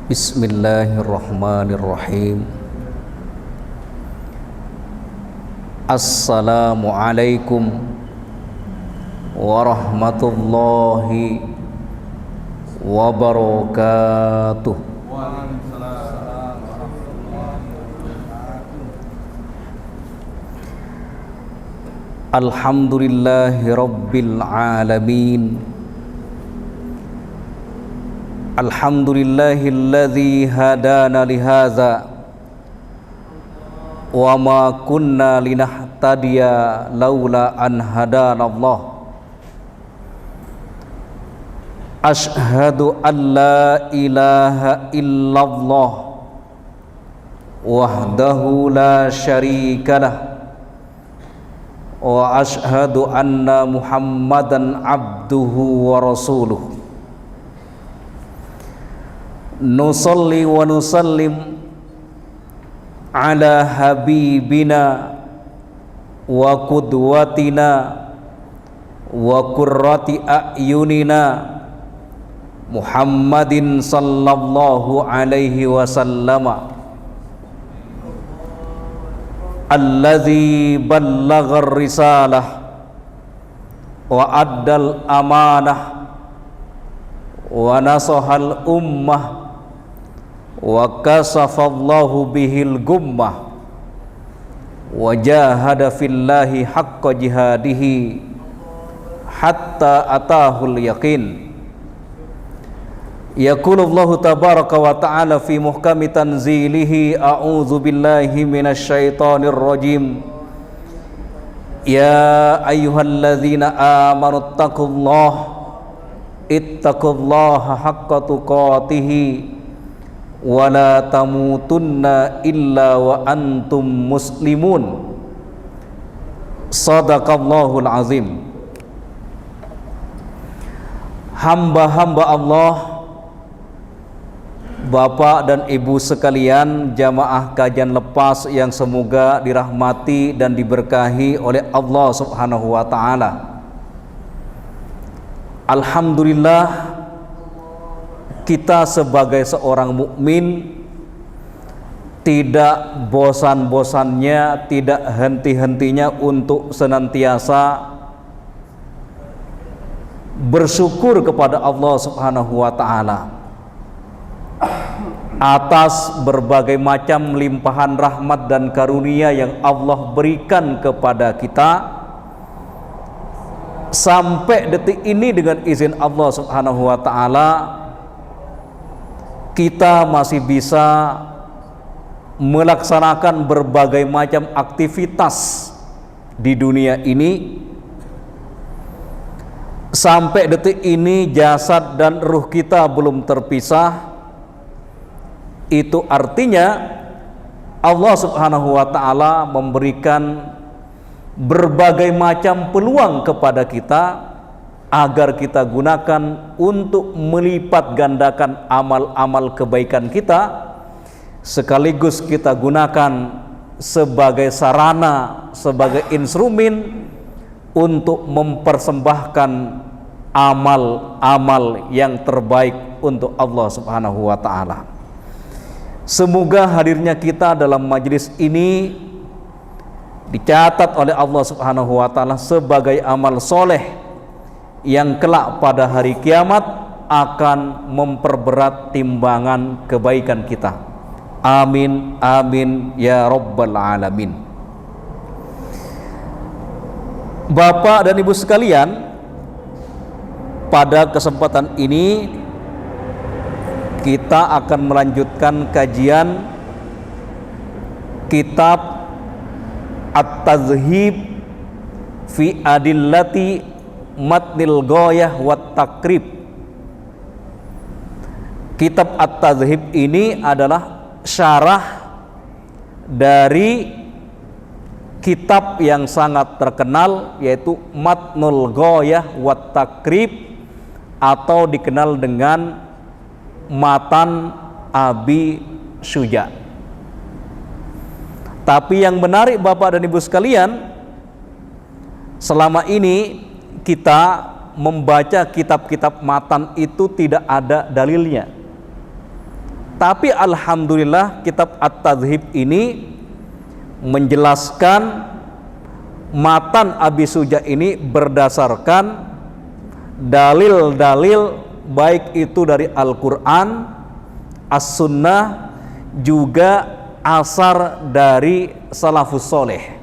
Bismillahirrahmanirrahim. Assalamualaikum warahmatullahi wabarakatuh. Alhamdulillahi rabbil alamin. Alhamdulillahilladzi hadana lihadza wa ma kunna linahtadiya laula an hadanallah. Asyhadu an la ilaha illallah wahdahu la syarikalah wa asyhadu anna Muhammadan abduhu wa rasuluh. Nusalli wa nusallim ala habibina wa qudwatina wa qurrati a'yunina Muhammadin sallallahu alaihi wasallama alladzi ballaghar risalah wa addal amanah wa nasahal ummah wa kasafallahu bihil gummah wa jahada fillahi haqqa jihadihi hatta atahul yaqin. Yaqulullahu tabaraka wa ta'ala fi muhkami tanzilihi, a'udzu billahi minasy syaithanir rajim. Ya ayyuhalladzina amanu ittaqullaha haqqa tuqatih wa la tamutunna illa wa antum muslimun. Shadaqallahul azim. Hamba-hamba Allah, Bapak dan Ibu sekalian, jamaah kajian lepas yang semoga dirahmati dan diberkahi oleh Allah Subhanahu wa taala. Alhamdulillah, kita sebagai seorang mukmin tidak bosan-bosannya, tidak henti-hentinya untuk senantiasa bersyukur kepada Allah Subhanahu wa taala atas berbagai macam limpahan rahmat dan karunia yang Allah berikan kepada kita. Sampai detik ini dengan izin Allah Subhanahu wa taala kita masih bisa melaksanakan berbagai macam aktivitas di dunia ini. Sampai detik ini jasad dan ruh kita belum terpisah. Itu artinya Allah Subhanahu wa taala memberikan berbagai macam peluang kepada kita agar kita gunakan untuk melipat gandakan amal-amal kebaikan kita, sekaligus kita gunakan sebagai sarana, sebagai instrumen untuk mempersembahkan amal-amal yang terbaik untuk Allah Subhanahu wa taala. Semoga hadirnya kita dalam majelis ini dicatat oleh Allah Subhanahu wa taala sebagai amal soleh yang kelak pada hari kiamat akan memperberat timbangan kebaikan kita. Amin amin ya rabbal alamin. Bapak dan Ibu sekalian, pada kesempatan ini kita akan melanjutkan kajian kitab At-Tazhib fi Adillati Matnil Ghayah wat Takrib. Kitab At-Tazhib ini adalah syarah dari kitab yang sangat terkenal, yaitu Matnul Ghayah wat Takrib, atau dikenal dengan Matan Abi Syuja. Tapi yang menarik Bapak dan Ibu sekalian, selama ini kita membaca kitab-kitab matan itu tidak ada dalilnya. Tapi alhamdulillah kitab At-Tadhib ini menjelaskan matan Abi Suja ini berdasarkan dalil-dalil baik itu dari Al-Quran, As-Sunnah, juga asar dari salafus soleh.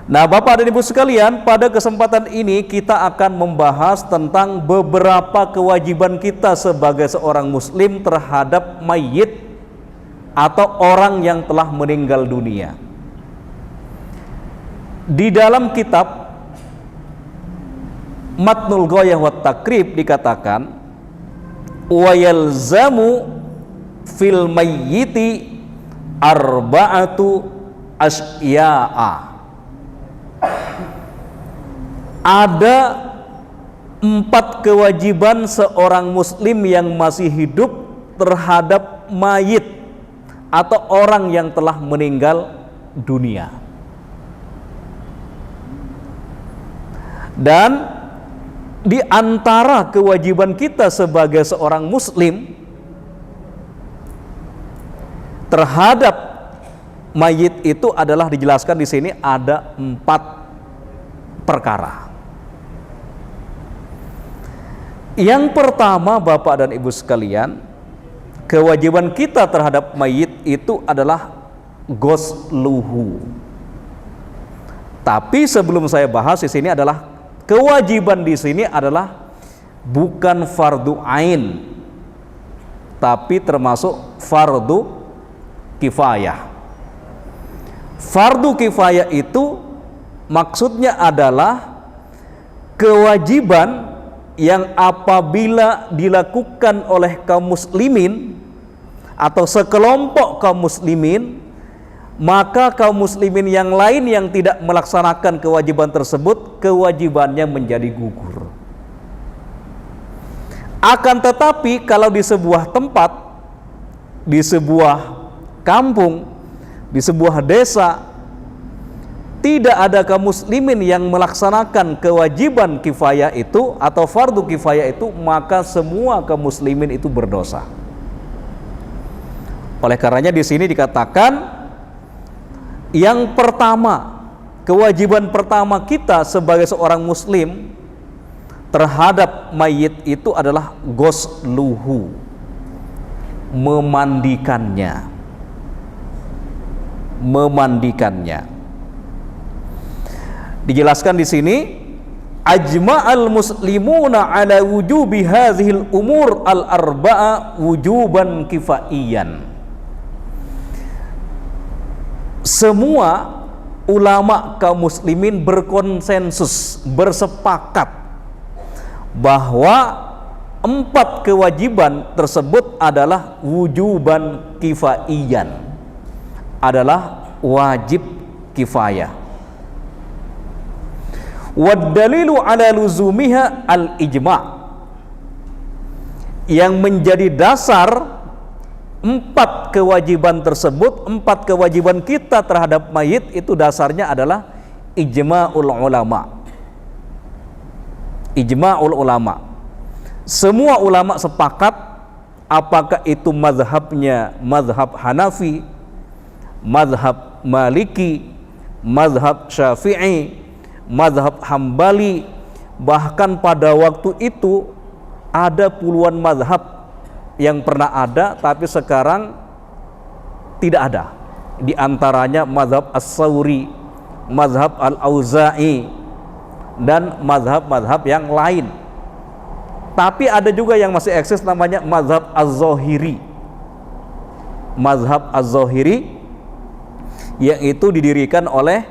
Nah, Bapak dan Ibu sekalian, pada kesempatan ini kita akan membahas tentang beberapa kewajiban kita sebagai seorang muslim terhadap mayit atau orang yang telah meninggal dunia. Di dalam kitab Matnul Ghayah wat Takrib dikatakan, wa yalzamu fil mayyiti arba'atu asya'a. Ada 4 kewajiban seorang muslim yang masih hidup terhadap mayit atau orang yang telah meninggal dunia. Dan di antara kewajiban kita sebagai seorang muslim terhadap mayit itu adalah dijelaskan di sini ada 4 perkara. Yang pertama, Bapak dan Ibu sekalian, kewajiban kita terhadap mayit itu adalah ghusluhu. Tapi sebelum saya bahas di sini adalah kewajiban di sini adalah bukan fardu ain, tapi termasuk fardu kifayah. Fardu kifayah itu maksudnya adalah kewajiban yang apabila dilakukan oleh kaum muslimin atau sekelompok kaum muslimin, maka kaum muslimin yang lain yang tidak melaksanakan kewajiban tersebut, kewajibannya menjadi gugur. Akan tetapi kalau di sebuah tempat, di sebuah kampung, di sebuah desa, tidak ada kaum muslimin yang melaksanakan kewajiban kifayah itu atau fardu kifayah itu, maka semua kaum muslimin itu berdosa. Oleh karenanya di sini dikatakan yang pertama, kewajiban pertama kita sebagai seorang muslim terhadap mayit itu adalah ghusluhu, memandikannya. Dijelaskan di sini, ajma'al muslimuna ala wujubi hadhil umur al-arba'a wujuban kifaiyan. Semua ulama kaum muslimin berkonsensus, bersepakat bahwa 4 kewajiban tersebut adalah wujuban kifaiyan, adalah wajib kifayah. Waddalilu ala luzumiha al-ijma', yang menjadi dasar 4 kewajiban tersebut, 4 kewajiban kita terhadap mayit itu dasarnya adalah ijma'ul ulama. Ijma'ul ulama. Semua ulama sepakat, apakah itu mazhabnya mazhab Hanafi, mazhab Maliki, mazhab Syafi'i, mazhab Hambali, bahkan pada waktu itu ada puluhan mazhab yang pernah ada tapi sekarang tidak ada. Di antaranya mazhab As-Sawri, mazhab Al-Auza'i, dan mazhab-mazhab yang lain. Tapi ada juga yang masih eksis namanya mazhab Az-Zahiri. Mazhab Az-Zahiri yang itu didirikan oleh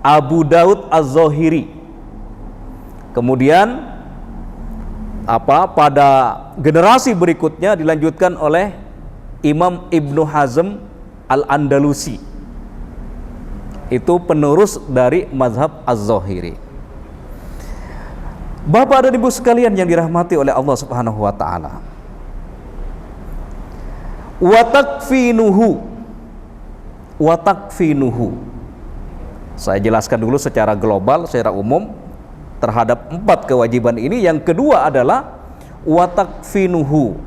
Abu Daud Az-Zahiri. Kemudian pada generasi berikutnya dilanjutkan oleh Imam Ibnu Hazm Al-Andalusi. Itu penerus dari mazhab Az-Zahiri. Bapak dan Ibu sekalian yang dirahmati oleh Allah Subhanahu wa taala. Wa takfinuhu. Saya jelaskan dulu secara global, secara umum terhadap 4 kewajiban ini. Yang kedua adalah wa takfinuhu,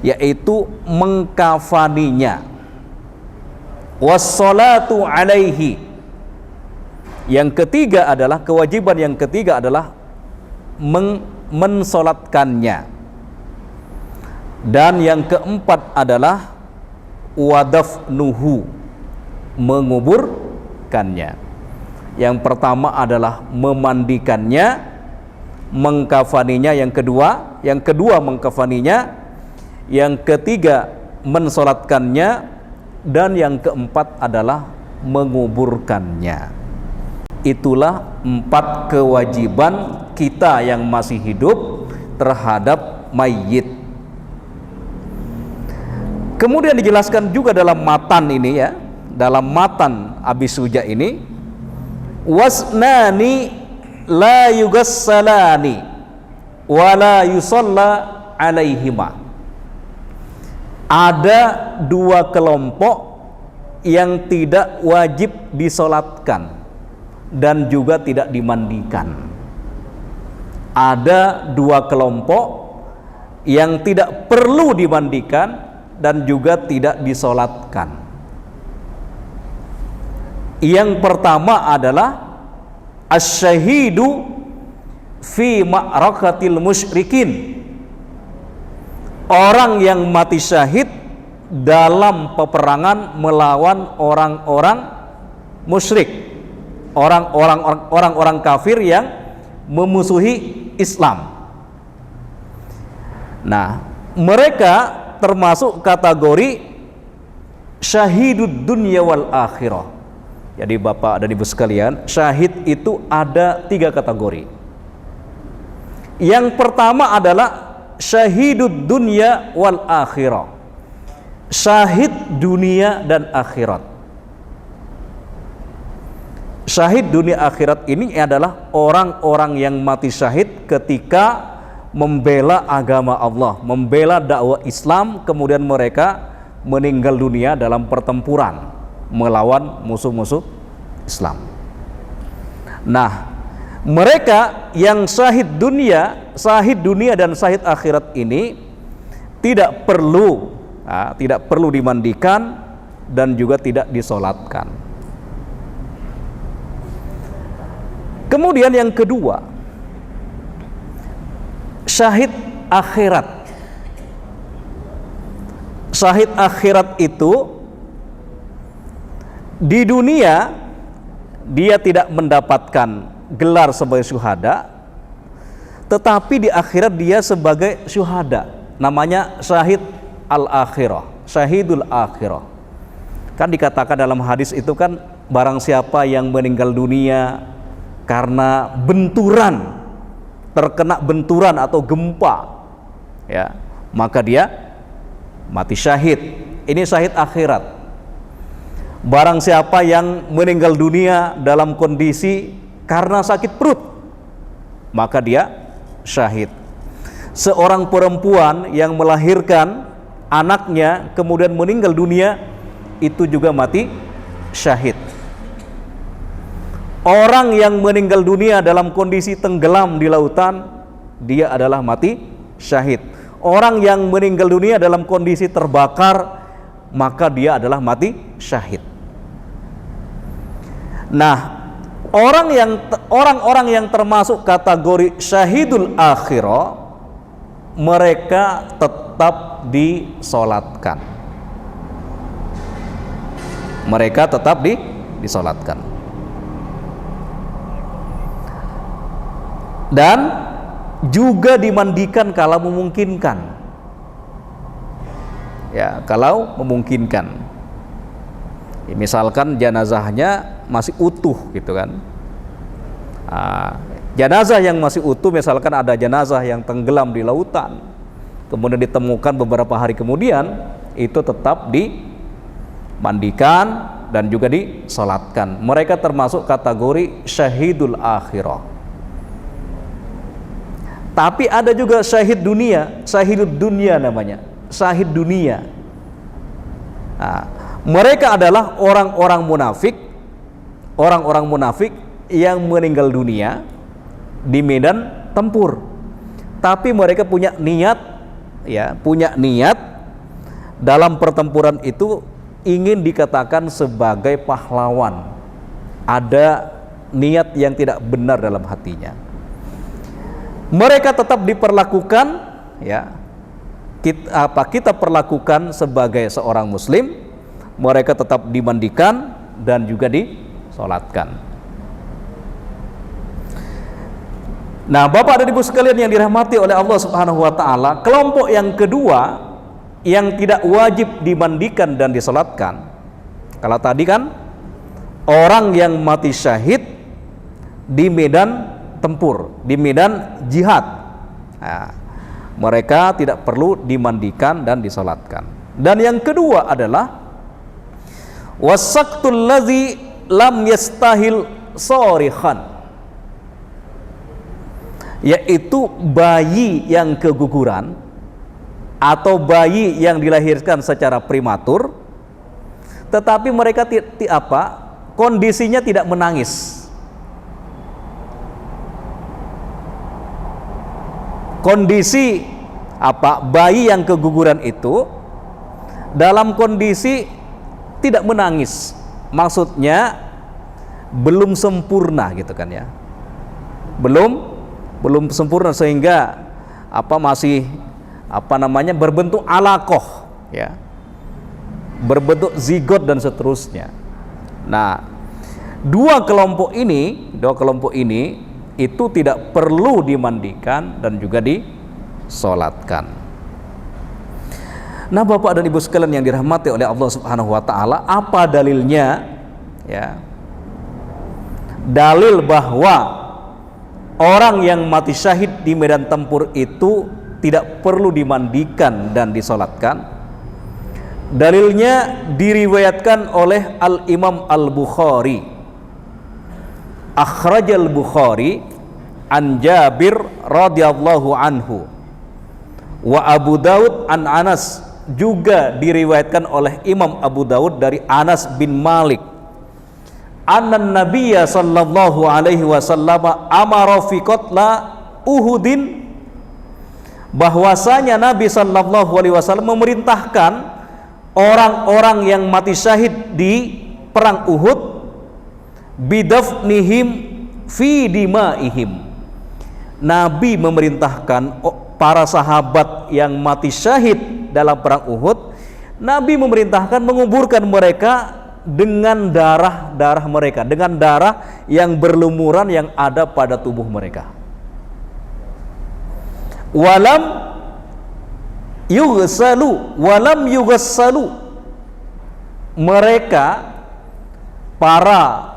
yaitu mengkafaninya. Wassalatu alaihi. Yang ketiga adalah, kewajiban yang ketiga adalah mensolatkannya. Dan yang keempat adalah wadafnuhu, menguburkannya. Yang pertama adalah memandikannya, mengkafaninya. Yang kedua mengkafaninya. Yang ketiga mensolatkannya. Dan yang keempat adalah menguburkannya. Itulah 4 kewajiban kita yang masih hidup terhadap mayit. Kemudian dijelaskan juga dalam matan ini, ya, dalam matan Abi Suja ini, wasnani la yugassalani wa la yusalla alaihima. Ada 2 kelompok yang tidak wajib disolatkan dan juga tidak dimandikan. Ada 2 kelompok yang tidak perlu dimandikan dan juga tidak disolatkan. Yang pertama adalah asy-syahidu fi ma'rakatil musyrikin, orang yang mati syahid dalam peperangan melawan orang-orang musyrik, orang-orang kafir yang memusuhi Islam. Nah, mereka termasuk kategori syahidud dunya wal akhirah. Jadi Bapak dan Ibu sekalian, syahid itu ada 3 kategori. Yang pertama adalah syahidud dunya wal akhirah, syahid dunia dan akhirat. Syahid dunia akhirat ini adalah orang-orang yang mati syahid ketika membela agama Allah, membela dakwah Islam, kemudian mereka meninggal dunia dalam pertempuran melawan musuh-musuh Islam. Nah, mereka yang syahid dunia dan syahid akhirat ini tidak perlu dimandikan dan juga tidak disolatkan. Kemudian yang kedua, syahid akhirat. Syahid akhirat itu di dunia dia tidak mendapatkan gelar sebagai syuhada, tetapi di akhirat dia sebagai syuhada. Namanya syahid al-akhirah, syahidul akhirah. Kan dikatakan dalam hadis itu kan, barang siapa yang meninggal dunia karena benturan, terkena benturan atau gempa, ya, maka dia mati syahid. Ini syahid akhirat. Barang siapa yang meninggal dunia dalam kondisi karena sakit perut, maka dia syahid. Seorang perempuan yang melahirkan anaknya kemudian meninggal dunia, itu juga mati syahid. Orang yang meninggal dunia dalam kondisi tenggelam di lautan, dia adalah mati syahid. Orang yang meninggal dunia dalam kondisi terbakar, maka dia adalah mati syahid. Nah, orang-orang yang termasuk kategori syahidul akhirah, mereka tetap disolatkan. Mereka tetap disolatkan. Dan juga dimandikan kalau memungkinkan. Ya, kalau memungkinkan. Ya, misalkan jenazahnya masih utuh gitu kan. Jenazah yang masih utuh, misalkan ada jenazah yang tenggelam di lautan, kemudian ditemukan beberapa hari kemudian, itu tetap dimandikan dan juga disolatkan. Mereka termasuk kategori syahidul akhirah. Tapi ada juga syahid dunia, syahidud dunia namanya, syahid dunia. Nah, mereka adalah orang-orang munafik yang meninggal dunia di medan tempur. Tapi mereka punya niat dalam pertempuran itu ingin dikatakan sebagai pahlawan, ada niat yang tidak benar dalam hatinya. Mereka tetap diperlakukan, ya, kita perlakukan sebagai seorang muslim, mereka tetap dimandikan dan juga disolatkan. Nah, Bapak dan Ibu sekalian yang dirahmati oleh Allah Subhanahu wa taala, kelompok yang kedua yang tidak wajib dimandikan dan disolatkan. Kalau tadi kan orang yang mati syahid di medan tempur, di medan jihad, nah, mereka tidak perlu dimandikan dan disolatkan. Dan yang kedua adalah wasaqtul ladzi lam yastahil sorihan, yaitu bayi yang keguguran atau bayi yang dilahirkan secara prematur tetapi mereka kondisinya tidak menangis. Kondisi bayi yang keguguran itu dalam kondisi tidak menangis, maksudnya belum sempurna gitu kan ya, belum sempurna sehingga masih berbentuk alaqah ya, berbentuk zigot dan seterusnya. Nah, dua kelompok ini itu tidak perlu dimandikan dan juga disolatkan. Nah, Bapak dan Ibu sekalian yang dirahmati oleh Allah Subhanahu wa taala, apa dalilnya? Ya. Dalil bahwa orang yang mati syahid di medan tempur itu tidak perlu dimandikan dan disolatkan. Dalilnya diriwayatkan oleh Al-Imam Al-Bukhari. Akhrajal Bukhari an Jabir radhiyallahu anhu wa Abu Daud an Anas, juga diriwayatkan oleh Imam Abu Daud dari Anas bin Malik, annan nabiyya sallallahu alaihi wasallam amara fi qatla Uhudin, bahwasanya Nabi sallallahu alaihi wasallam memerintahkan orang-orang yang mati syahid di perang Uhud bidafnihim fi dimaihim. Nabi memerintahkan para sahabat yang mati syahid dalam perang Uhud, Nabi memerintahkan menguburkan mereka dengan darah mereka, dengan darah yang berlumuran yang ada pada tubuh mereka. Walam yughsalu, mereka para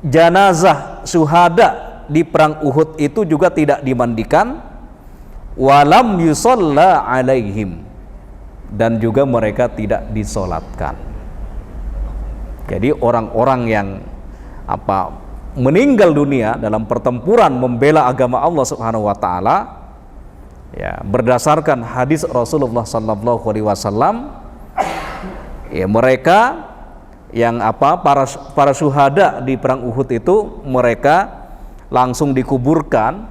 jenazah syuhada di perang Uhud itu juga tidak dimandikan, walam yusalla alaihim, dan juga mereka tidak disolatkan. Jadi orang-orang yang meninggal dunia dalam pertempuran membela agama Allah Subhanahu wa taala, ya, berdasarkan hadis Rasulullah sallallahu alaihi wasallam, ya, mereka yang para syuhada di perang Uhud itu mereka langsung dikuburkan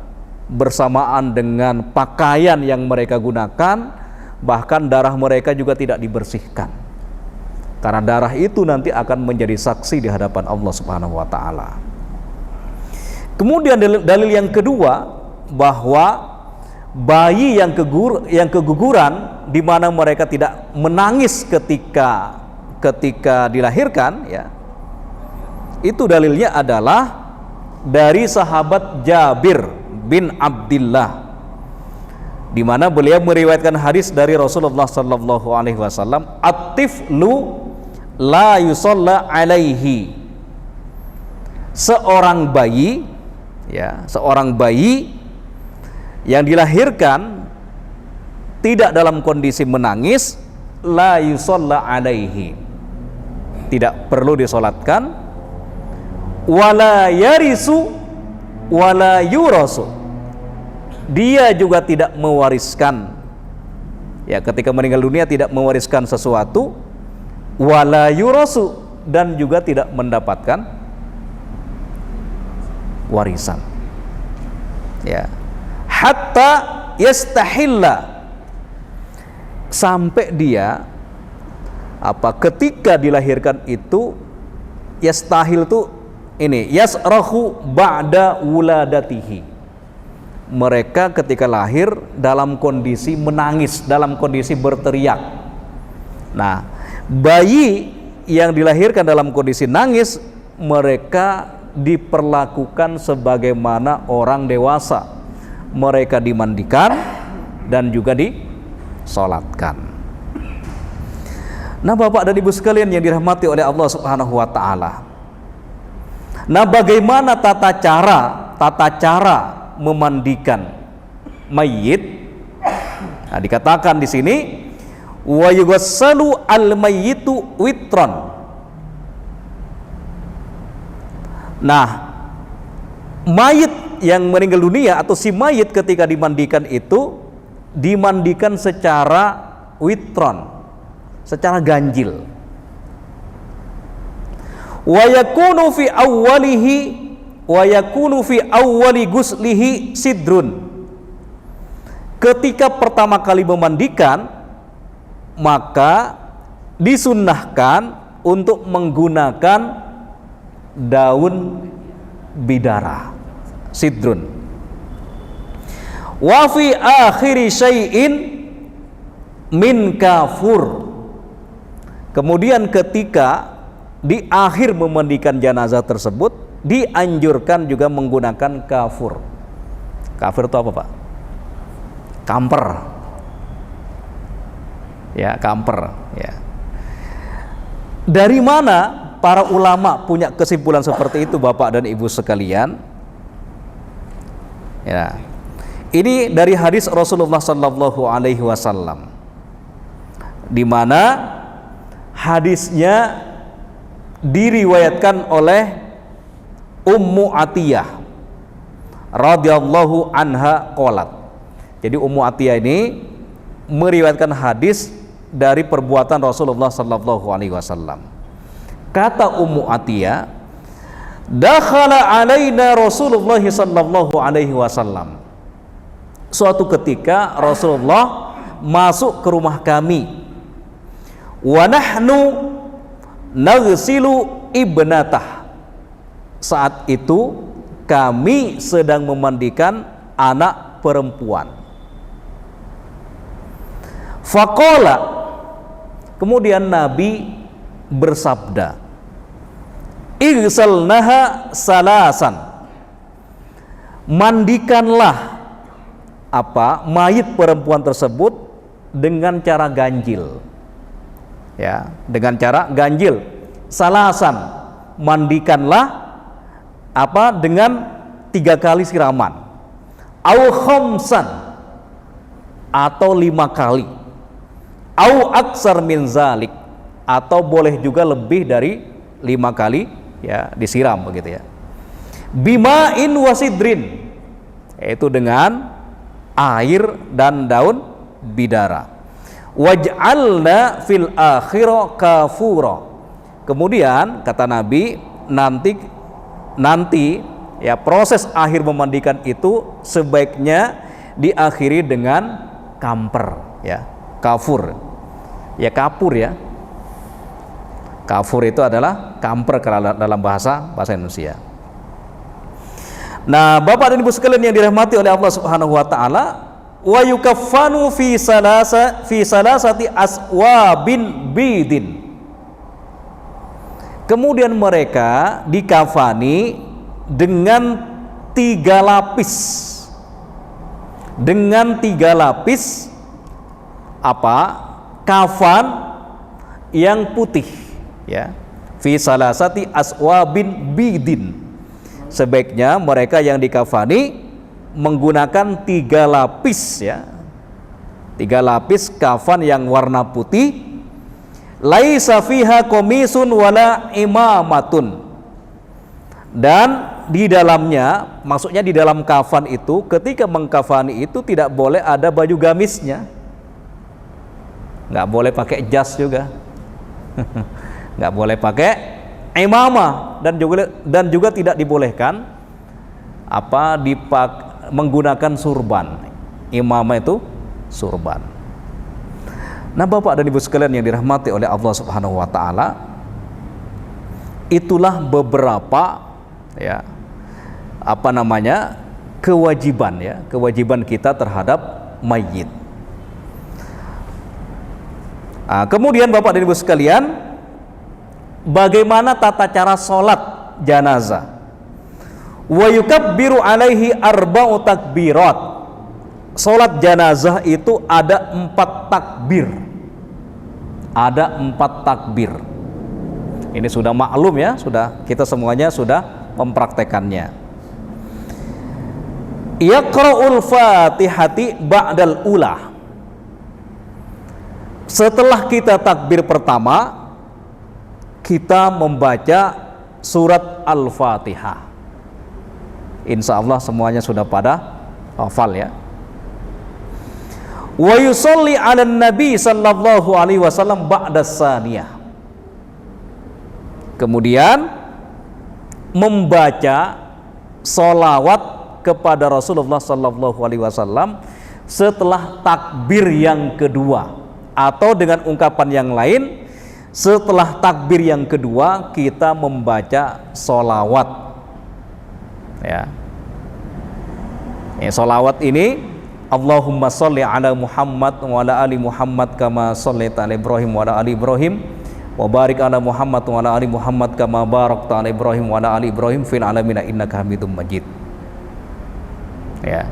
bersamaan dengan pakaian yang mereka gunakan, bahkan darah mereka juga tidak dibersihkan, karena darah itu nanti akan menjadi saksi di hadapan Allah Subhanahu wa taala. Kemudian dalil yang kedua, bahwa bayi yang keguguran di mana mereka tidak menangis ketika dilahirkan, ya, itu dalilnya adalah dari sahabat Jabir bin Abdullah, di mana beliau meriwayatkan hadis dari Rasulullah sallallahu alaihi wasallam, at-tiflu la yusalla alaihi, seorang bayi yang dilahirkan tidak dalam kondisi menangis, la yusalla alaihi, tidak perlu disolatkan, wala yarisu wala yurasu, dia juga tidak mewariskan, ya, ketika meninggal dunia tidak mewariskan sesuatu, wala yurasu, dan juga tidak mendapatkan warisan, ya, hatta yastahilla, sampai dia ketika dilahirkan itu yastahil tuh ini yasrahu ba'da wuladatihi. Mereka ketika lahir dalam kondisi menangis, dalam kondisi berteriak. Nah, bayi yang dilahirkan dalam kondisi nangis, mereka diperlakukan sebagaimana orang dewasa. Mereka dimandikan dan juga disolatkan. Nah, Bapak dan Ibu sekalian yang dirahmati oleh Allah Subhanahu wa taala. Nah, bagaimana tata cara memandikan mayit? Nah, dikatakan di sini wa yughassalu al-mayyitu witran. Nah, mayit yang meninggal dunia atau si mayit ketika dimandikan itu dimandikan secara witron, secara ganjil. Wa yakunu fi awwali ghuslihi sidrun. Ketika pertama kali memandikan, maka disunnahkan untuk menggunakan daun bidara, sidrun. Wa fi akhiri syai'in min kafur. Kemudian ketika di akhir memandikan jenazah tersebut dianjurkan juga menggunakan kafur. Kafur itu apa, Pak? Kamper. Ya, kamper, ya. Dari mana para ulama punya kesimpulan seperti itu, Bapak dan Ibu sekalian? Ya. Ini dari hadis Rasulullah sallallahu alaihi wasallam, di mana hadisnya diriwayatkan oleh Ummu Atiyah radhiyallahu anha qalat. Jadi Ummu Atiyah ini meriwayatkan hadis dari perbuatan Rasulullah sallallahu alaihi wasallam. Kata Ummu Atiyah, dakhala alaina Rasulullah sallallahu alaihi wasallam. Suatu ketika Rasulullah masuk ke rumah kami. Wa nahnu naghsilu ibnatah. Saat itu kami sedang memandikan anak perempuan. Faqala, kemudian Nabi bersabda, igsalnaha salasan. Mandikanlah mayit perempuan tersebut dengan cara ganjil. Ya, dengan cara ganjil. Salasan, mandikanlah dengan 3 kali siraman. Au khamsan, atau 5 kali. Au aksar min zalik, atau boleh juga lebih dari 5 kali, ya, disiram begitu ya. Bima'in wasidrin, yaitu dengan air dan daun bidara. Waj'alna fil akhirah kafura. Kemudian kata Nabi, nanti ya, proses akhir memandikan itu sebaiknya diakhiri dengan kamper, ya, kafur. Ya, kapur ya. Kafur itu adalah kamper dalam bahasa Indonesia. Nah, Bapak dan Ibu sekalian yang dirahmati oleh Allah Subhanahu wa taala, wa yukaffanu fi salasati aswabin bidin. Kemudian mereka dikafani dengan 3 lapis. Dengan 3 lapis kafan yang putih, ya. Fi salasati aswabin bidin. Sebaiknya mereka yang dikafani menggunakan 3 lapis, ya. 3 lapis kafan yang warna putih. Laisa fiha qamisun wala imamatun. Dan di dalamnya, maksudnya di dalam kafan itu, ketika mengkafani itu tidak boleh ada baju gamisnya. Nggak boleh pakai jas juga. Nggak boleh pakai imamah, dan juga tidak dibolehkan menggunakan surban. Imamah itu surban. Nah, Bapak dan Ibu sekalian yang dirahmati oleh Allah Subhanahu wa taala, itulah beberapa ya kewajiban kita terhadap mayit. Nah, kemudian Bapak dan Ibu sekalian, bagaimana tata cara sholat janazah? Wa yukabbiru alaihi arba'u takbirat. Sholat janazah itu ada 4 takbir. Ada 4 takbir. Ini sudah maklum ya, kita semuanya sudah mempraktekannya. Yaqra'ul Fatihati ba'dal ula. Setelah kita takbir pertama, kita membaca surat Al-Fatihah. Insya Allah semuanya sudah pada hafal ya. Wa yusalli 'alan nabi sallallahu alaihi wasallam ba'da saniyah. Kemudian membaca sholawat kepada Rasulullah sallallahu alaihi wasallam setelah takbir yang kedua, atau dengan ungkapan yang lain, setelah takbir yang kedua kita membaca sholawat ya. Sholawat ini Allahumma sholli ala Muhammad wa ala ali Muhammad kama shollaita ala Ibrahim wa ala ali Ibrahim wa barik ala Muhammad wa ala ali Muhammad kama barakta ala Ibrahim wa ala ali Ibrahim fil alamin innaka Hamidum Majid. Ya.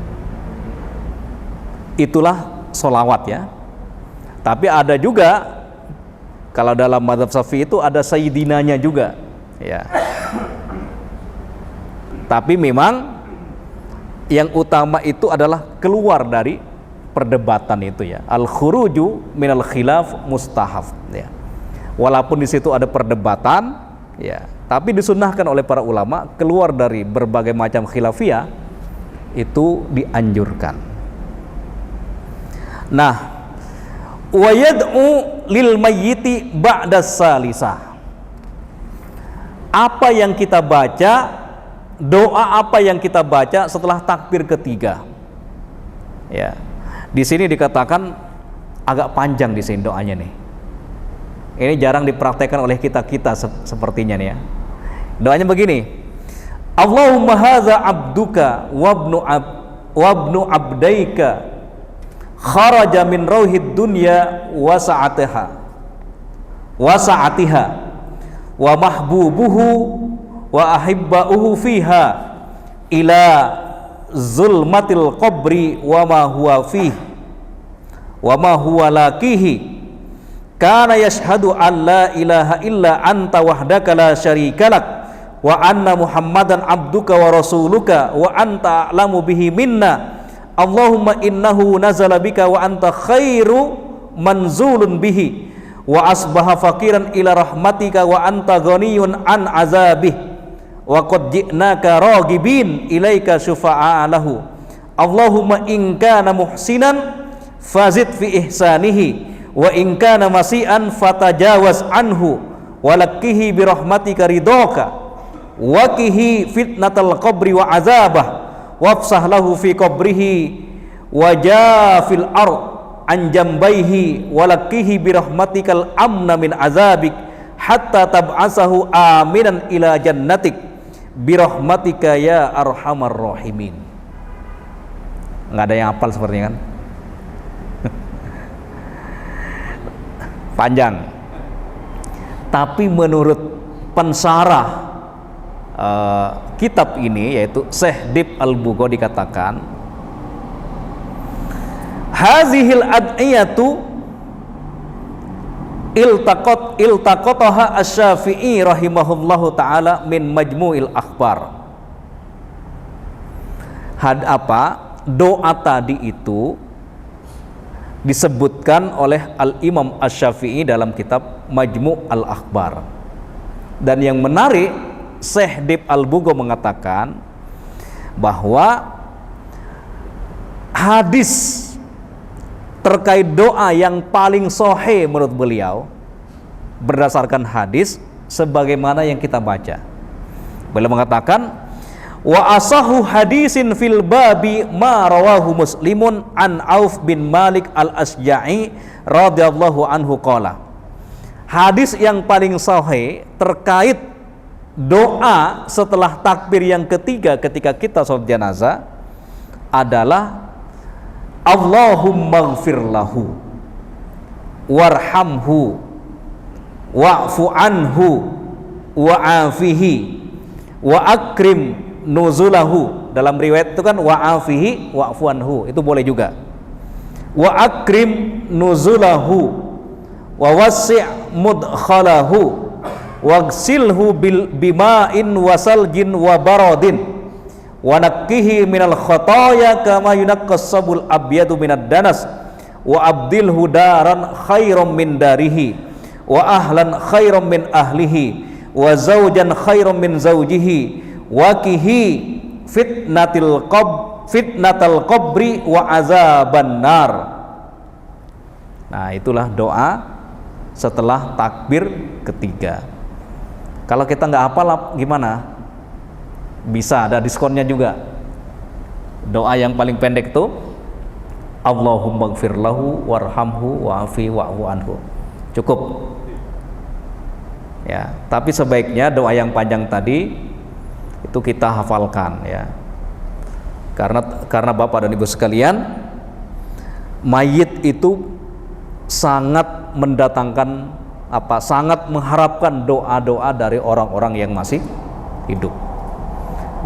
Itulah sholawat ya. Tapi ada juga, kalau dalam mazhab Syafi'i itu ada sayyidinanya juga ya. Tapi memang yang utama itu adalah keluar dari perdebatan itu ya. Al-khuruju minal khilaf mustahaf ya. Walaupun di situ ada perdebatan ya, tapi disunnahkan oleh para ulama, keluar dari berbagai macam khilafiyah itu dianjurkan. Nah, wa yad'u lil mayyiti ba'da salisah. Apa yang kita baca, doa apa yang kita baca setelah takbir ketiga? Ya. Di sini dikatakan agak panjang di sini doanya nih. Ini jarang dipraktekkan oleh kita-kita sepertinya nih ya. Doanya begini. Allahumma hadza abduka wabnu abdaika kharaja min rauhid dunya wa sa'atiha wa mahbubuhu wa ahibba'uhu fiha ila zulmatil qabri wa ma huwa fihi wa ma huwa laqihi kana yashhadu an la ilaha illa anta wahdaka la syarika lak wa anna muhammadan abduka wa rasuluka wa anta a'lamu bihi minna Allahumma innahu nazala bika wa anta khairu manzulun bihi wa asbaha faqiran ila rahmatika wa anta ghaniyun an azabih wa qad ji'naka raghibin ilaika syufa'a lahu Allahumma in kana muhsinan fazid fi ihsanihi wa in kana masi'an fatajawaz anhu walakkihi bi rahmatika ridhaka wa qihi fitnatal qabri wa azabah wafsah lahu fi qabrihi wa jafil ard an jambaihi walakkihi bi rahmatikal amna min azabik hatta tab'asahu aminan ila jannatik bi rahmatika ya arhamar rahimin. Enggak ada yang hafal sepertinya kan? Panjang. Tapi menurut pensarah kitab ini, yaitu Syekh Dib Al-Bugho, dikatakan hazihil ad'iyatu iltaqataha asy-Syafi'i rahimahullahu taala min majmu'il akhbar. Doa tadi itu disebutkan oleh Al-Imam Asy-Syafi'i dalam kitab Majmu' al-Akhbar. Dan yang menarik, Syekh Dib Al-Bugho mengatakan bahwa hadis terkait doa yang paling sahih menurut beliau berdasarkan hadis sebagaimana yang kita baca. Beliau mengatakan wa asahu hadisin fil babi ma rawahu Muslimun an Auf bin Malik al-Asja'i radhiyallahu anhu qala. Hadis yang paling sahih terkait doa setelah takbir yang ketiga ketika kita sholat jenazah adalah Allahumma ighfir lahu warhamhu wa'fu anhu wa'afihi wa akrim nuzulahu. Dalam riwayat itu kan wa'afihi wa'fu anhu, itu boleh juga. Wa akrim nuzulahu wa wasi' mudkhalahu wagsilhu bima'in wasaljin wa baradin wa nakkihi minal khataya kama yunaqqas sabul abyadu minad danas wa abdilhu daran khairam min darihi wa ahlan khairam min ahlihi wa zawjan khairam min zawjihi wa kihi fitnatal qabri wa azaban nar. Nah, itulah doa setelah takbir ketiga. Kalau kita nggak hafal gimana? Bisa ada diskonnya juga. Doa yang paling pendek tuh Allahumma ighfir lahu warhamhu wa'afi wa'fu anhu. Cukup. Ya, tapi sebaiknya doa yang panjang tadi itu kita hafalkan ya. Karena Bapak dan Ibu sekalian, mayit itu sangat mendatangkan sangat mengharapkan doa-doa dari orang-orang yang masih hidup.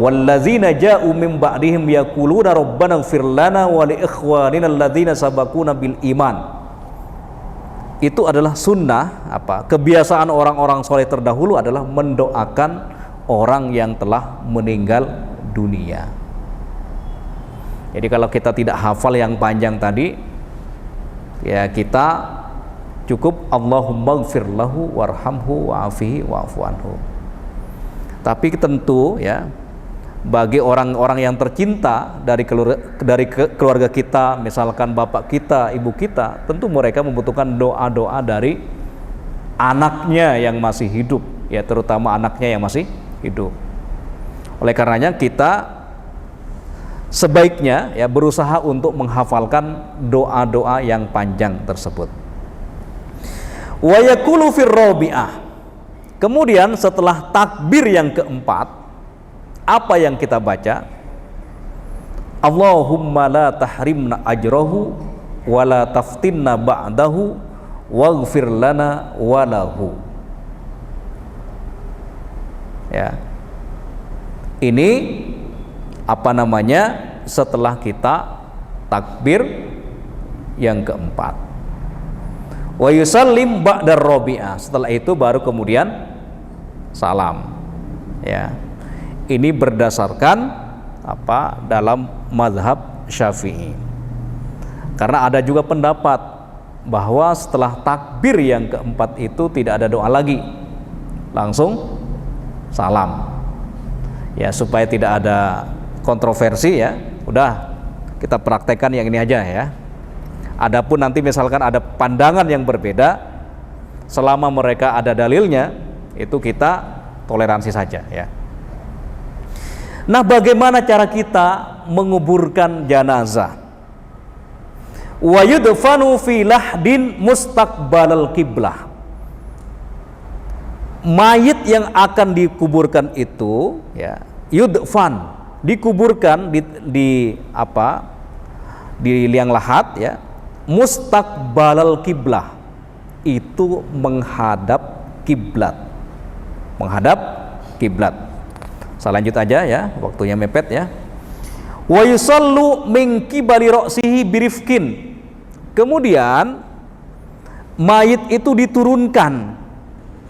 Wallazina ja'u min ba'dihim yaquluna rabbana ighfir lana wa li ikhwanina alladzina sabaquna bil iman. Itu adalah sunnah kebiasaan orang-orang soleh terdahulu adalah mendoakan orang yang telah meninggal dunia. Jadi kalau kita tidak hafal yang panjang tadi, ya kita cukup Allahumma ighfir lahu warhamhu wa'afihi wa'fu anhu. Tapi tentu ya, bagi orang-orang yang tercinta dari keluarga kita, misalkan bapak kita, ibu kita, tentu mereka membutuhkan doa-doa dari anaknya yang masih hidup, ya terutama anaknya yang masih hidup. Oleh karenanya kita sebaiknya ya berusaha untuk menghafalkan doa-doa yang panjang tersebut. Wa yaqulu fir rabi'ah. Kemudian setelah takbir yang keempat, apa yang kita baca? Allahumma la tahrimna ajrahu wa la taftinna ba'dahu waghfir lana wa lahu. Ya. Ini setelah kita takbir yang keempat. Wa yusallim ba'dar rabi'ah. Setelah itu baru kemudian salam. Ya. Ini berdasarkan dalam mazhab Syafi'i. Karena ada juga pendapat bahwa setelah takbir yang keempat itu tidak ada doa lagi, langsung salam. Ya, supaya tidak ada kontroversi ya, udah kita praktekkan yang ini aja ya. Adapun nanti misalkan ada pandangan yang berbeda, selama mereka ada dalilnya, itu kita toleransi saja ya. Nah, bagaimana cara kita menguburkan jenazah? Wa yudfanu fi lahdin mustaqbalal qiblah. Mayit yang akan dikuburkan itu ya, yudfan, dikuburkan di liang lahat ya, mustaqbalal qiblah, itu menghadap kiblat. Menghadap kiblat. Saya lanjut aja ya, waktunya mepet ya. Wa yusallu min qibali ra'sihi birifkin. Kemudian mayit itu diturunkan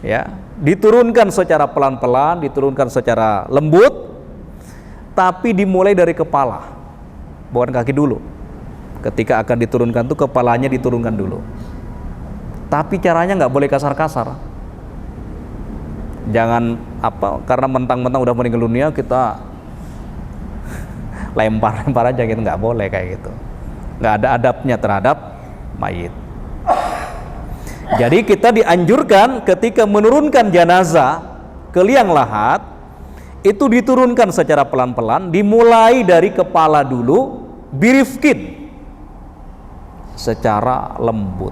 ya, diturunkan secara pelan-pelan, diturunkan secara lembut, tapi dimulai dari kepala, bukan kaki dulu. Ketika akan diturunkan tuh kepalanya diturunkan dulu. Tapi caranya nggak boleh kasar-kasar. Jangan karena mentang-mentang udah meninggal dunia kita lempar-lempar aja gitu, nggak boleh kayak gitu. Nggak ada adabnya terhadap mayit. Jadi kita dianjurkan ketika menurunkan jenazah ke liang lahat, itu diturunkan secara pelan-pelan, dimulai dari kepala dulu, birifkin, secara lembut.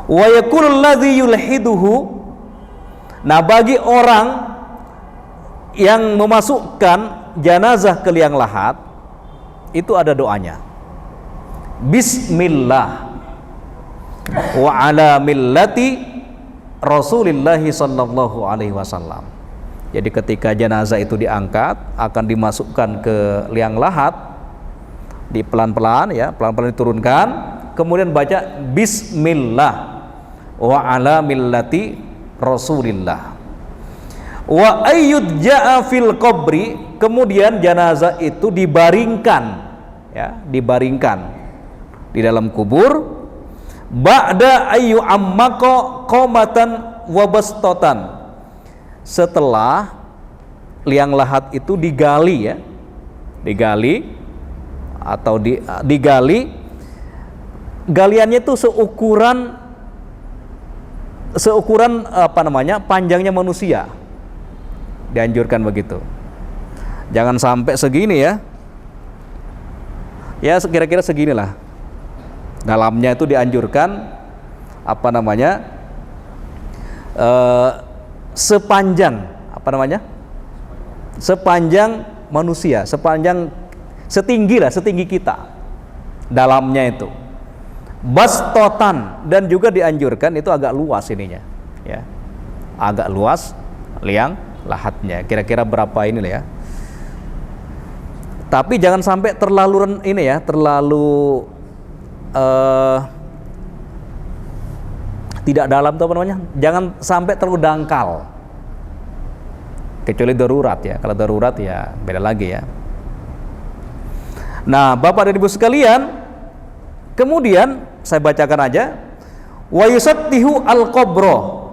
Wa yakulul ladzi yulhiduhu. Nah, bagi orang yang memasukkan jenazah ke liang lahat itu ada doanya. Bismillah wa ala millati Rasulillah sallallahu alaihi wasallam. Jadi ketika jenazah itu diangkat, akan dimasukkan ke liang lahat, di pelan-pelan ya, pelan-pelan diturunkan, kemudian baca Bismillah wa ala millati Rasulillah. Wa ayyud ja'a fil qabri, kemudian jenazah itu dibaringkan ya, dibaringkan di dalam kubur. Ba'da ayyu ammaqo qomatan wa bastatan, setelah liang lahat itu digali ya, digali atau digali, galiannya itu seukuran apa namanya, panjangnya manusia, dianjurkan begitu. Jangan sampai segini ya, ya kira-kira seginilah. Dalamnya itu dianjurkan apa namanya, sepanjang apa namanya, sepanjang manusia, setinggi kita dalamnya itu. Bastotan, dan juga dianjurkan itu agak luas ininya ya, agak luas liang lahatnya, kira-kira berapa ini lah ya. Tapi jangan sampai terlalu ini ya, terlalu tidak dalam tuh apa namanya, jangan sampai terlalu dangkal, kecuali darurat ya. Kalau darurat ya beda lagi ya. Nah, Bapak dan Ibu sekalian, kemudian saya bacakan aja, wa yusattihu al-qabro.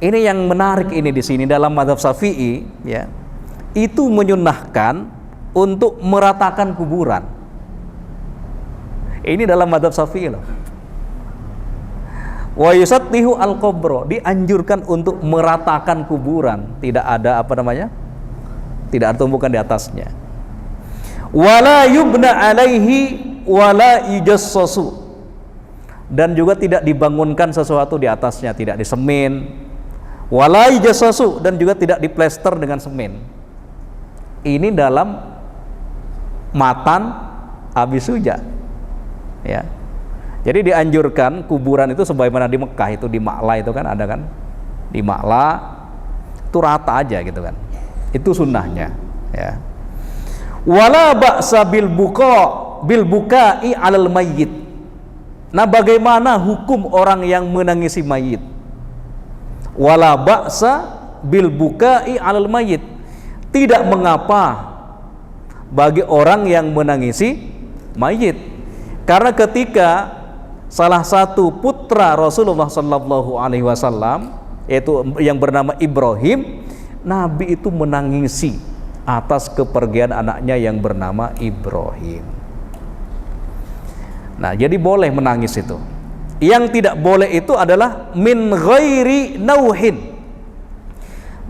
Ini yang menarik ini di sini dalam mazhab Syafi'i ya, itu menyunnahkan untuk meratakan kuburan. Ini dalam mazhab Syafi'i loh. Wa yusattihu al-qabro, dianjurkan untuk meratakan kuburan, tidak ada apa namanya, tidak ada tumbukan di atasnya. Wala yubna alaihi wala yujassasu, dan juga tidak dibangunkan sesuatu di atasnya, tidak disemen. Wala yujassasu, dan juga tidak diplester dengan semen. Ini dalam matan Abi Suja ya. Jadi dianjurkan kuburan itu sebagaimana di Mekah itu, di Ma'la itu kan ada kan, di Ma'la itu rata aja gitu kan, itu sunnahnya ya. Wala ba'sa bil buka'i 'alal mayyit. Nah, bagaimana hukum orang yang menangisi mayit? Wala ba'sa bil buka'i 'alal mayyit, tidak mengapa bagi orang yang menangisi mayit, karena ketika salah satu putra Rasulullah sallallahu alaihi wasallam, yaitu yang bernama Ibrahim, Nabi itu menangisi atas kepergian anaknya yang bernama Ibrahim. Nah, jadi boleh menangis itu. Yang tidak boleh itu adalah min ghairi nauhin.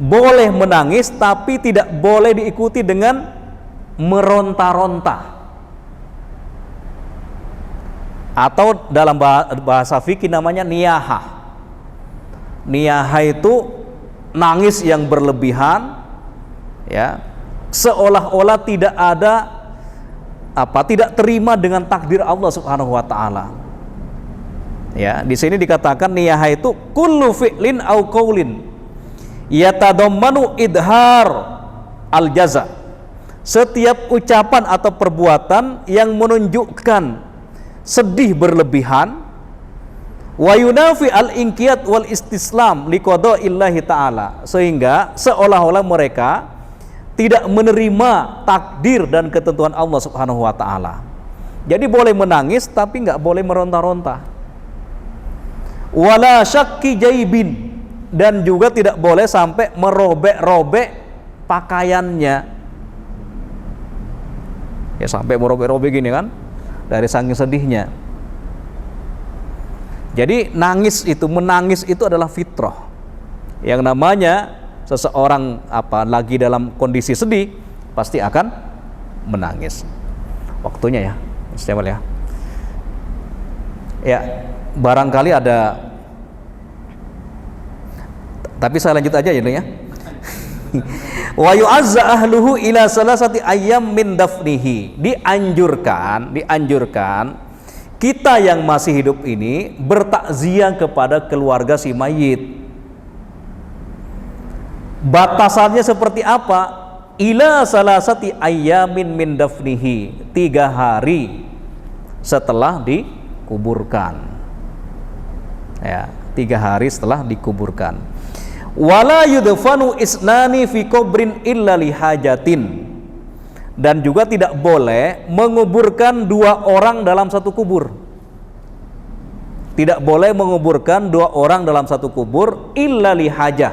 Boleh menangis tapi tidak boleh diikuti dengan meronta-ronta. Atau dalam bahasa fikih namanya niyahah. Niyahah itu nangis yang berlebihan ya, seolah-olah tidak ada tidak terima dengan takdir Allah Subhanahu wa taala. Ya, di sini dikatakan niyahah itu kullu fi'lin au qaulin yatadammanu idhar al-jaza. Setiap ucapan atau perbuatan yang menunjukkan sedih berlebihan, wa yunafi al-inqiyad wal istislam liqada'illahi ta'ala, sehingga seolah-olah mereka tidak menerima takdir dan ketentuan Allah Subhanahu wa taala. Jadi boleh menangis tapi enggak boleh meronta-ronta. Wala syakki jaibin, dan juga tidak boleh sampai merobek-robek pakaiannya. Ya, sampai merobek-robek gini kan, dari saking sedihnya. Jadi menangis itu adalah fitrah. Yang namanya seseorang lagi dalam kondisi sedih pasti akan menangis. Waktunya ya, Ustaz ya. Ya, barangkali ada, tapi saya lanjut aja ya. Wa yu'azza ahluhu ila salasati ayyam min dafnihi. Dianjurkan kita yang masih hidup ini bertakziah kepada keluarga si mayit. Batasannya seperti apa? Ila salasati ayyamin min dafnihi, 3 hari setelah dikuburkan. Ya, 3 hari setelah dikuburkan. Wala yudfanu isnani fi qabrin illa lihajatin. Dan juga tidak boleh menguburkan 2 orang dalam satu kubur. Tidak boleh menguburkan 2 orang dalam satu kubur illa lihajah,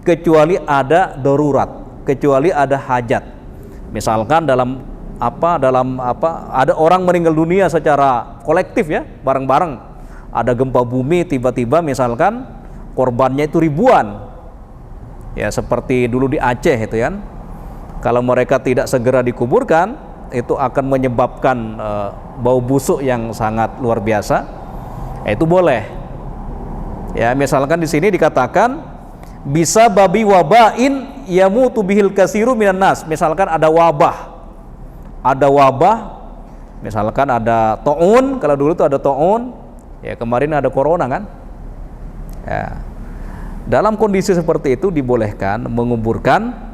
kecuali ada darurat, kecuali ada hajat. Misalkan dalam ada orang meninggal dunia secara kolektif ya, bareng-bareng. Ada gempa bumi tiba-tiba misalkan korbannya itu ribuan. Ya seperti dulu di Aceh itu kan. Kalau mereka tidak segera dikuburkan, itu akan menyebabkan bau busuk yang sangat luar biasa. Itu boleh. Ya, misalkan di sini dikatakan bisa babi wabain yamutu bihil kasiru minan nas. Misalkan ada wabah. Misalkan ada taun, kalau dulu itu ada taun. Ya, kemarin ada corona kan? Ya. Dalam kondisi seperti itu dibolehkan menguburkan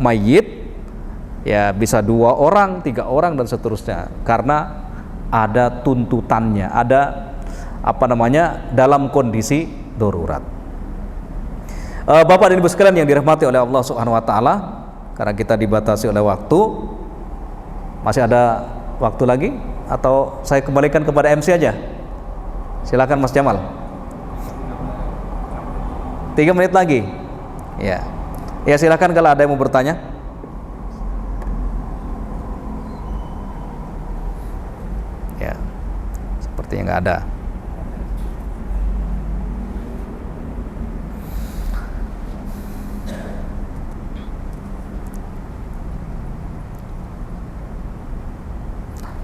mayit, ya bisa 2 orang, 3 orang dan seterusnya, karena ada tuntutannya, ada dalam kondisi darurat. Bapak dan Ibu sekalian yang dirahmati oleh Allah Subhanahu wa taala, karena kita dibatasi oleh waktu, masih ada waktu lagi atau saya kembalikan kepada MC aja? Silakan Mas Jamal. 3 menit lagi. Ya. Ya silakan kalau ada yang mau bertanya. Ya, sepertinya nggak ada.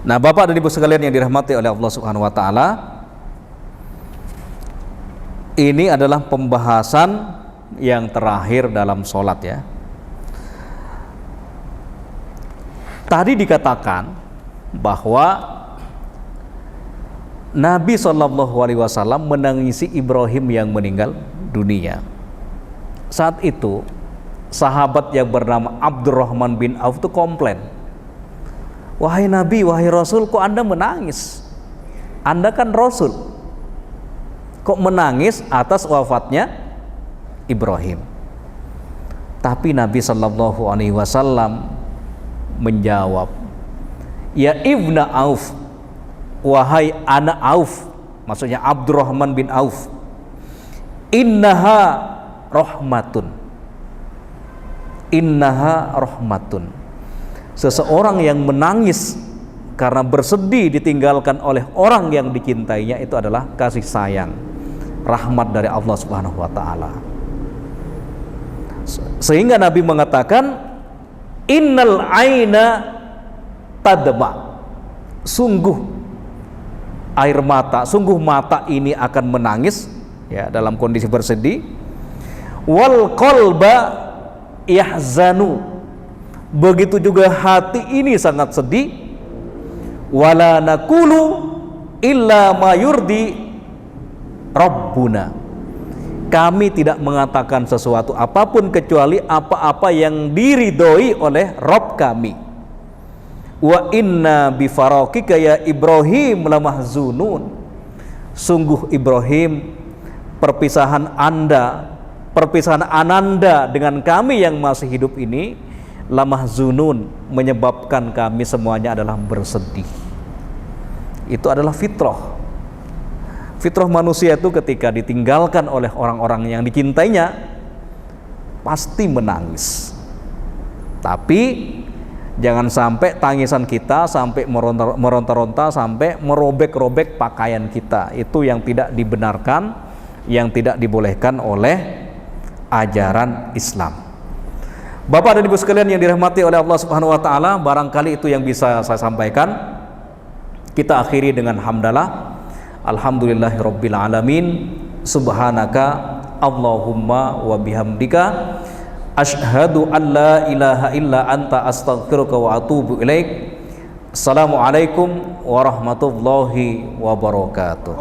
Nah, Bapak dan Ibu sekalian yang dirahmati oleh Allah Subhanahu wa taala, ini adalah pembahasan yang terakhir dalam sholat ya. Tadi dikatakan bahwa Nabi SAW menangisi Ibrahim yang meninggal dunia. Saat itu sahabat yang bernama Abdurrahman bin Auf itu komplain, "Wahai Nabi, wahai Rasul, kok Anda menangis? Anda kan Rasul, kok menangis atas wafatnya Ibrahim?" Tapi Nabi SAW menjawab, "Ya Ibna Auf, wahai anak Auf," maksudnya Abdurrahman bin Auf, "innaha rahmatun." Innaha rahmatun. Seseorang yang menangis karena bersedih ditinggalkan oleh orang yang dicintainya itu adalah kasih sayang, rahmat dari Allah Subhanahu wa taala. Sehingga Nabi mengatakan, "Innal aina tadma." Sungguh air mata, sungguh mata ini akan menangis ya dalam kondisi bersedih. Wal qalba yahzanu. Begitu juga hati ini sangat sedih. Wala naqulu illa ma yurdi rabbuna. Kami tidak mengatakan sesuatu apapun kecuali apa-apa yang diridhoi oleh Rabb kami. Wa inna bifaraqika ya Ibrahim lamahzunun. Sungguh Ibrahim, perpisahan Ananda dengan kami yang masih hidup ini, lamahzunun, menyebabkan kami semuanya adalah bersedih. Itu adalah fitrah. Fitrah manusia itu ketika ditinggalkan oleh orang-orang yang dicintainya pasti menangis. Tapi jangan sampai tangisan kita sampai meronta-ronta, sampai merobek-robek pakaian kita. Itu yang tidak dibenarkan, yang tidak dibolehkan oleh ajaran Islam. Bapak dan Ibu sekalian yang dirahmati oleh Allah Subhanahu wa taala, barangkali itu yang bisa saya sampaikan. Kita akhiri dengan hamdalah. Alhamdulillahirabbil alamin. Subhanaka Allahumma wa bihamdika asyhadu an la ilaha illa anta astaghfiruka wa atubu ilaik. Assalamualaikum warahmatullahi wabarakatuh.